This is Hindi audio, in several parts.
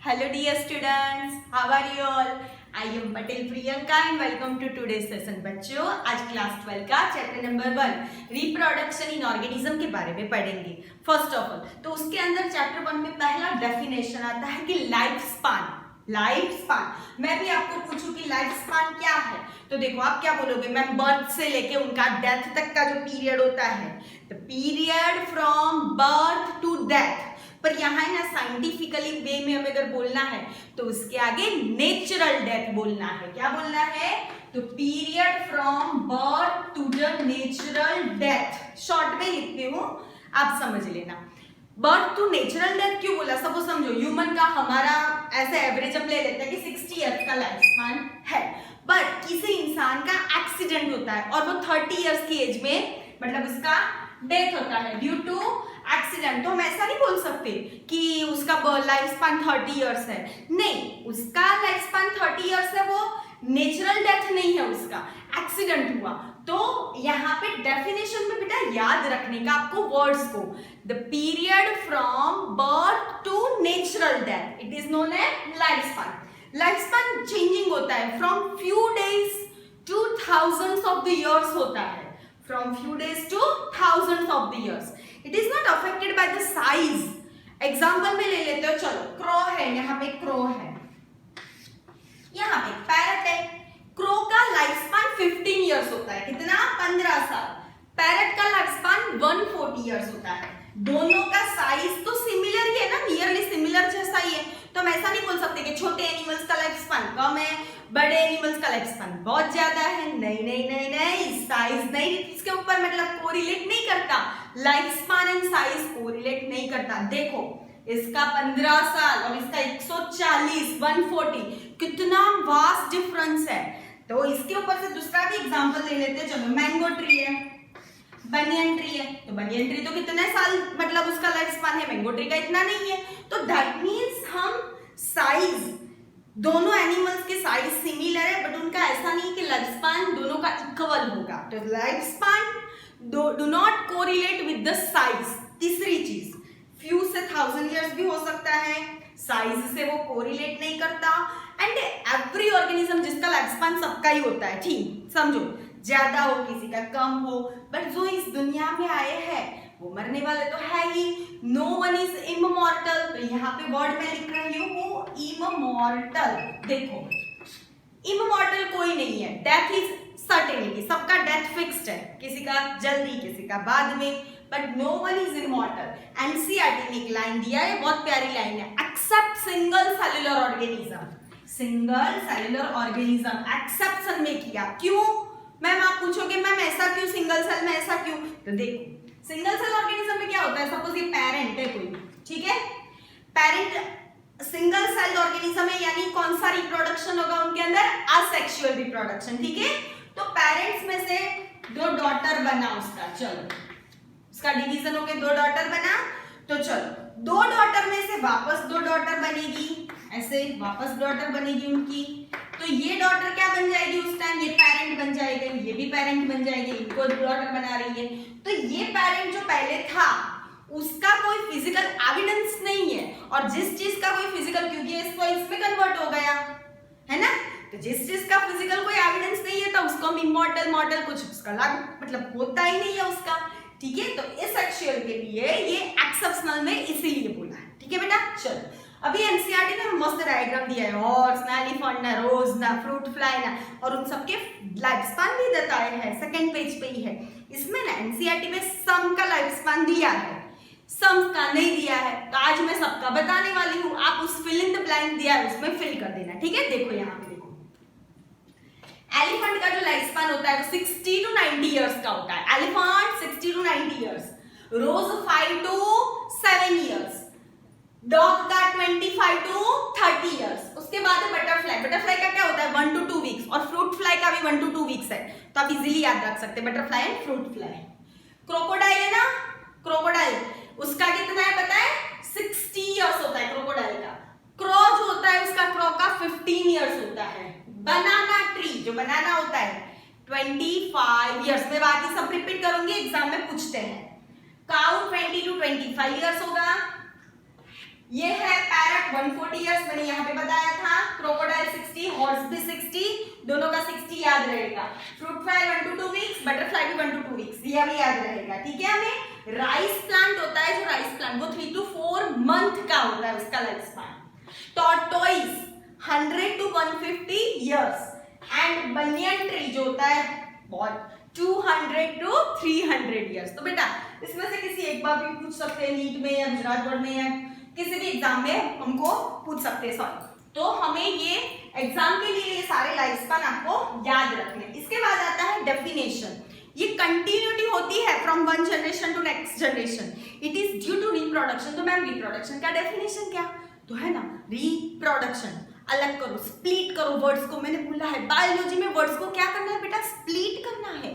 Hello dear students, how are you all? I am Patel Priyanka and welcome to today's session. बच्चों आज क्लास 12 का chapter number 1 reproduction in organism के बारे में पढ़ेंगे. फर्स्ट ऑफ ऑल तो उसके अंदर चैप्टर 1 में पहला डेफिनेशन आता है कि लाइफ स्पान. मैं भी आपको पूछूं कि लाइफ स्पान क्या है तो देखो आप क्या बोलोगे. मैम बर्थ से लेके उनका डेथ तक का जो पीरियड होता है, the period from birth to death. पर यहाँ है ना साइंटिफिकली वे में हमें अगर बोलना है तो उसके आगे नेचुरल डेथ बोलना है. क्या बोलना है? तो period from birth to the natural death. Short में लिखती हूँ, आप समझ लेना. बर्थ टू नेचुरल डेथ क्यों बोला? सब समझो. ह्यूमन का हमारा ऐसे एवरेज हम ले लेते हैं कि 60 ईयर्स का लाइफ स्पान है. बट किसी इंसान का एक्सीडेंट होता है और वो 30 ईयर्स की एज में मतलब उसका डेथ होता है ड्यू टू एक्सीडेंट. तो हम ऐसा नहीं बोल सकते कि उसका लाइफ स्पान 30 ईयर्स है. नहीं, उसका लाइफ स्पान 30 ईयर्स है, वो नेचुरल डेथ नहीं है, उसका एक्सीडेंट हुआ. तो यहाँ पे डेफिनेशन में बेटा याद रखने का आपको वर्ड्स को. The period from birth to natural death it is known as life span. Life span changing होता है from few days to thousands of the years होता है. From few days to thousands of the years. It is not affected by the size. Example में ले लेते हो. चलो क्रो है, यहाँ पे क्रो है, यहाँ पे पैरट है. क्रो का लाइफ स्पान 15 इयर्स होता है. कितना? 15 साल. पैरट का लाइफ स्पान 140 इयर्स होता है. दोनों का साइज तो सिमिलर ही है ना, नियरली सिमिलर जैसा ही है. तो हम ऐसा नहीं बोल सकते कि छोटे एनिमल्स का लाइफ स्पान कम है, बड़े एनिमल्स का लाइफ स्पान बहुत ज्यादा है. नहीं नहीं नहीं नहीं, साइज नहीं इसके ऊपर मतलब कोरिलेट नहीं करता. Life span and size correlate नहीं करता. देखो इसका 15 साल और इसका 140 140, कितना वास्ट डिफरेंस है. तो इसके ऊपर से दूसरा भी एग्जांपल ले लेते हैं. चलो मैंगो ट्री है, बनियन ट्री है. तो बनियन ट्री तो कितने साल मतलब उसका लाइफ स्पान है, मैंगो ट्री का इतना नहीं है. तो दैट मीन्स हम साइज दोनों एनिमल्स के साइज सिमिलर है बट उनका ऐसा नहीं कि लाइफ स्पान दोनों का इक्वल होगा. तो life span do not correlate with the size. तीसरी चीज, फ्यू से 1000 इयर्स भी हो सकता है, साइज से वो कोरिलेट नहीं करता. एंड एवरी ऑर्गेनिज्म जिसका लाइफ स्पान सबका ही होता है, ठीक समझो, ज्यादा हो किसी का कम हो, बट जो इस दुनिया में आए हैं वो मरने वाले तो है ही. No one is immortal. तो यहाँ पे वर्ड में लिख रही हूँ इममॉर्टल. देखो इममॉर्टल कोई नहीं है. डेथ इज सर्टेनिटी, सबका डेथ फिक्स्ड है, किसी का जल्दी किसी का बाद में, but no one is immortal. NCERT ने एक लाइन दिया है, बहुत प्यारी लाइन है. Except single cellular organism. Single cellular organism exception में किया. क्यों मैम? आप पूछोगे मैम ऐसा क्यों, सिंगल सेल में ऐसा क्यों? तो देखो सिंगल सेल ऑर्गेनिज्म में क्या होता है, सपोज ये पेरेंट है कोई, ठीक है, पेरेंट सिंगल सेल ऑर्गेनिज्म है, यानी कौन सा रिप्रोडक्शन होगा उनके अंदर? असेक्सुअल रिप्रोडक्शन, ठीक है. तो पेरेंट्स में से 2 डॉटर बना उसका, चलो उसका डिवीजन हो गया, 2 डॉटर बना. तो चलो 2 डॉटर में से वापस 2 डॉटर बनेगी, ऐसे वापस डॉटर बनेगी उनकी. तो ये डॉटर क्या बन जाएगी उस टाइम? ये पेरेंट बन जाएगा, ये भी पेरेंट बन जाएगी, इनको डॉटर बना रही है. तो ये पेरेंट जो पहले था उसका कोई फिजिकल एविडेंस नहीं है, और जिस चीज का कोई फिजिकल, क्योंकि इसको इसमें कन्वर्ट हो गया है ना, तो जिस चीज का फिजिकल कोई एविडेंस नहीं है तो उसको हम इमॉर्टल मॉडल कुछ उसका लाभ मतलब होता ही नहीं है उसका, ठीक है. तो इस सेक्सुअल के लिए ये एक्सेप्शनल में इसीलिए बोला है, ठीक है बेटा. चलो अभी एनसीईआरटी ने मस्त डायग्राम दिया है, हॉर्स ना, एलिफेंट ना, रोज ना, फ्रूट फ्लाई ना, और उन सबके लाइफ स्पान भी बताया है, सेकंड पेज पे ही है. इसमें ना एनसीईआरटी में सम का लाइफ स्पान दिया है, सम का नहीं दिया है. तो आज मैं सबका बताने वाली हूँ, आप उस फिल इन द ब्लैंक दिया है उसमें फिल कर देना, ठीक है. देखो यहाँ पे देखो, एलिफेंट का जो लाइफ स्पान होता है वो 60 to 90 इयर्स का होता है. Elephant 60 to 90 years, rose 5 to 7 years, dog का 25 to 30 इयर्स. उसके बाद है बटरफ्लाई. बटरफ्लाई का क्या होता है? 1 to 2 वीक्स, और फ्रूट फ्लाई का भी 1 to 2 वीक्स है. तो आप इजीली याद रख सकते हैं butterfly and fruit fly. Crocodile है ना, क्रोकोडाइल उसका कितना है पता है? 60 इयर्स होता है क्रोकोडाइल का. क्रो जो होता है उसका, क्रो का 15 इयर्स होता है. बनाना ट्री जो बनाना होता है 25 इयर्स. में बाकी सब रिपीट करूंगी, एग्जाम में पूछते हैं. काऊ 20 to 25 इयर्स होगा. ये है पैरट कैट 140 इयर्स मैंने यहाँ पे बताया था, क्रोकोडाइल 60, हॉर्स भी 60, दोनों का 60 याद रहेगा। Fruit fly 1 to 2 weeks, butterfly भी 1 to 2 वीक्स, ये भी याद रहेगा। ठीक है, हमें राइस प्लांट होता है, जो राइस प्लांट वो 3 to 4 मंथ का होता है उसका life span. Tortoise 100 to 150 years and banyan tree जो होता है बहुत 200 to 300 इयर्स। तो बेटा इसमें से किसी एक बार भी पूछ सकते हैं, नीट में या गुजरात बोर्ड में या किसी भी एग्जाम में हमको पूछ सकते हैं। सॉरी, तो हमें ये एग्जाम के लिए ये सारे लाइफ स्पैन आपको याद रखने हैं। इसके बाद आता है डेफिनेशन। ये कंटिन्यूटी होती है from one generation to next generation, it is due to reproduction. तो मैम रिप्रोडक्शन का डेफिनेशन क्या तो है ना, रिप्रोडक्शन अलग करो, स्प्लिट करो वर्ड्स को। मैंने बोला है बायोलॉजी में वर्ड्स को क्या करना है बेटा, स्प्लिट करना है।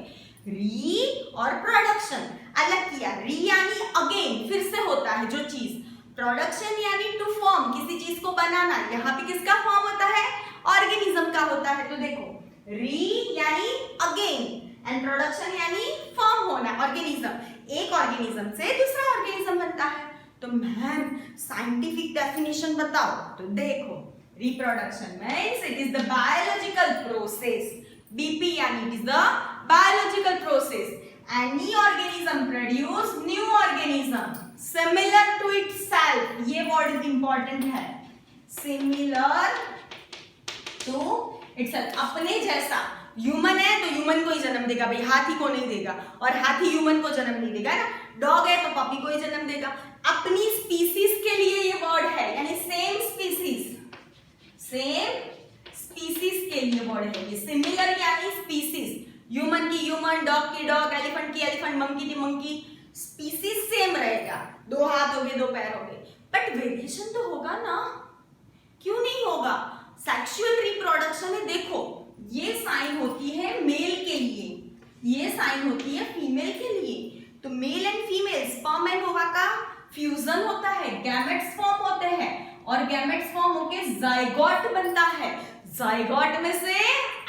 री और प्रोडक्शन अलग किया, री यानी अगेन फिर से होता है जो चीज, प्रोडक्शन यानी टू फॉर्म किसी चीज को बनाना। यहाँ पे किसका फॉर्म होता है, ऑर्गेनिज्म का होता है। तो देखो री यानी अगेन एंड प्रोडक्शन यानी फॉर्म होना, ऑर्गेनिज्म। एक ऑर्गेनिज्म से दूसरा ऑर्गेनिज्म बनता है। तो मैम साइंटिफिक डेफिनेशन बताओ। तो देखो reproduction means it is the biological process, BP यानी it is the biological process, any organism produce new organism similar to itself। ये word important है, similar to itself, अपने जैसा। ह्यूमन है तो ह्यूमन को ही जन्म देगा भाई, हाथी को नहीं देगा, और हाथी ह्यूमन को जन्म नहीं देगा ना। डॉग है तो पपी को ही जन्म देगा। अपनी स्पीसीज के लिए ये वर्ड है, यानी सेम स्पीसीज, सेम स्पीसीज के लिए वर्ड है ये। सिमिलर यानी स्पीसीज, ह्यूमन की ह्यूमन, डॉग की डॉग, एलिफेंट की एलिफेंट, मंकी की मंकी, स्पीसीज सेम रहेगा, 2 हाथ हो गए 2 पैर हो गए, बट वेरिएशन तो होगा ना। क्यों नहीं होगा, सेक्सुअल रिप्रोडक्शन में देखो ये साइन होती है मेल के लिए, ये साइन होती है फीमेल के लिए। तो male and female sperm and ओवा का फ्यूजन होता है, गैमेट्स फॉर्म होते हैं, और गैमेट्स फॉर्म होके जाइगोट बनता है, जाइगोट में से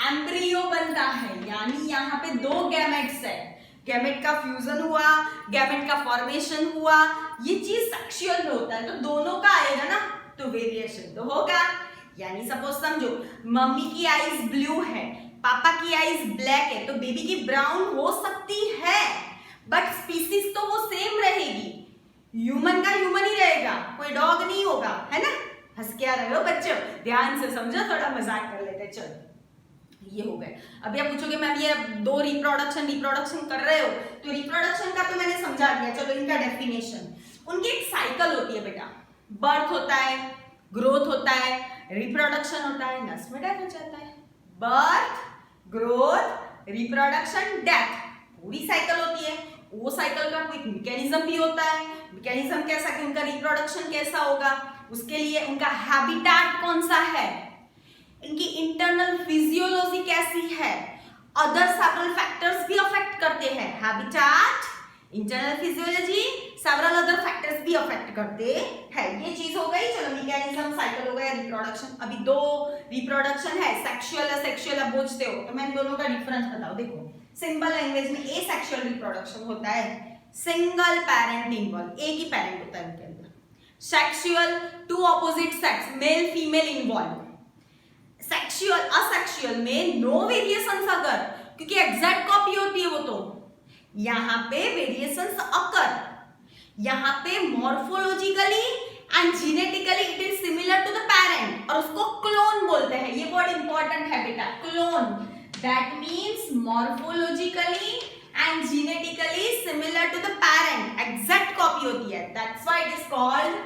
एम्ब्रियो बनता है। यानी यहाँ पे 2 गैमेट्स है, गैमेट का फ्यूजन हुआ, गैमेट का फॉर्मेशन हुआ, ये चीज सेक्सुअल में होता है। तो दोनों का आएगा ना, तो वेरिएशन तो होगा। यानी सपोज समझो मम्मी की आईज ब्लू है, पापा की आईज ब्लैक है, तो बेबी की ब्राउन हो सकती है, बट स्पीसीज तो वो सेम रहेगी। ह्यूमन का ह्यूमन ही रहेगा, कोई डॉग नहीं होगा, है ना। हंस क्या रहे हो बच्चों, ध्यान से समझो, थोड़ा मजाक कर लेते। चलो ये हो गए। अभी आप पूछोगे मैम ये 2 रिप्रोडक्शन कर रहे हो, तो रिप्रोडक्शन का तो मैंने समझा दिया। चलो इनका डेफिनेशन, उनकी एक साइकिल होती है बेटा, बर्थ होता है, ग्रोथ होता है, रिप्रोडक्शन होता है, नर्स में डेथ हो जाता है। बर्थ, ग्रोथ, रिप्रोडक्शन, डेथ, पूरी साइकिल होती है। वो साइकिल का कोई मैकेनिज्म भी होता है, मैकेनिज्म कैसा कि उनका रिप्रोडक्शन कैसा होगा, उसके लिए उनका हैबिटेट कौन सा है, इनकी इंटरनल फिजियोलॉजी कैसी है, अदर सेवरल फैक्टर्स भी अफेक्ट करते हैं। Habitat, internal physiology, several other factors भी अफेक्ट करते हैं। ये चीज हो गई। चलो मैकेनिज्म, साइकिल हो गया, रिप्रोडक्शन। अभी 2 रिप्रोडक्शन है, सेक्सुअल या सेक्सुअल, आप पूछते हो तो मैं दोनों का डिफरेंस बताओ। देखो सिंपल लैंग्वेज में एसेक्सुअल रिप्रोडक्शन होता है, सिंगल पेरेंट इन्वॉल्व, एक ही पेरेंट होता है उनके अंदर। Sexual 2 opposite sex, male female involve. Sexual, asexual में नो वेरिएशंस अगर, क्योंकि एग्जैक्ट कॉपी होती है वो। तो यहाँ पे वेरिएशंस अकर, यहाँ पे morphologically and genetically it is similar to the parent, और उसको क्लोन बोलते हैं। ये वर्ड इंपॉर्टेंट है बेटा, clone, that means morphologically and genetically similar to the parent, exact copy होती है, that's why it is called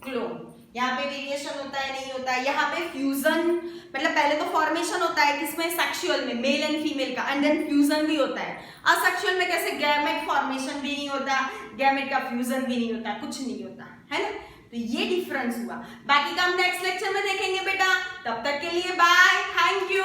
clone. यहाँ पे वेरिएशन होता है, नहीं होता है। यहाँ पे फ्यूजन, मतलब पहले तो फॉर्मेशन होता है किसमें, सेक्सुअल में, मेल एंड फीमेल का, एंड देन फ्यूजन भी होता है। असेक्सुअल में कैसे, गैमेट फॉर्मेशन भी नहीं होता, गैमेट का फ्यूजन भी नहीं होता, कुछ नहीं होता, है ना। तो ये डिफरेंस हुआ। बाकी का हम नेक्स्ट लेक्चर में देखेंगे बेटा। तब तक के लिए बाय, थैंक यू।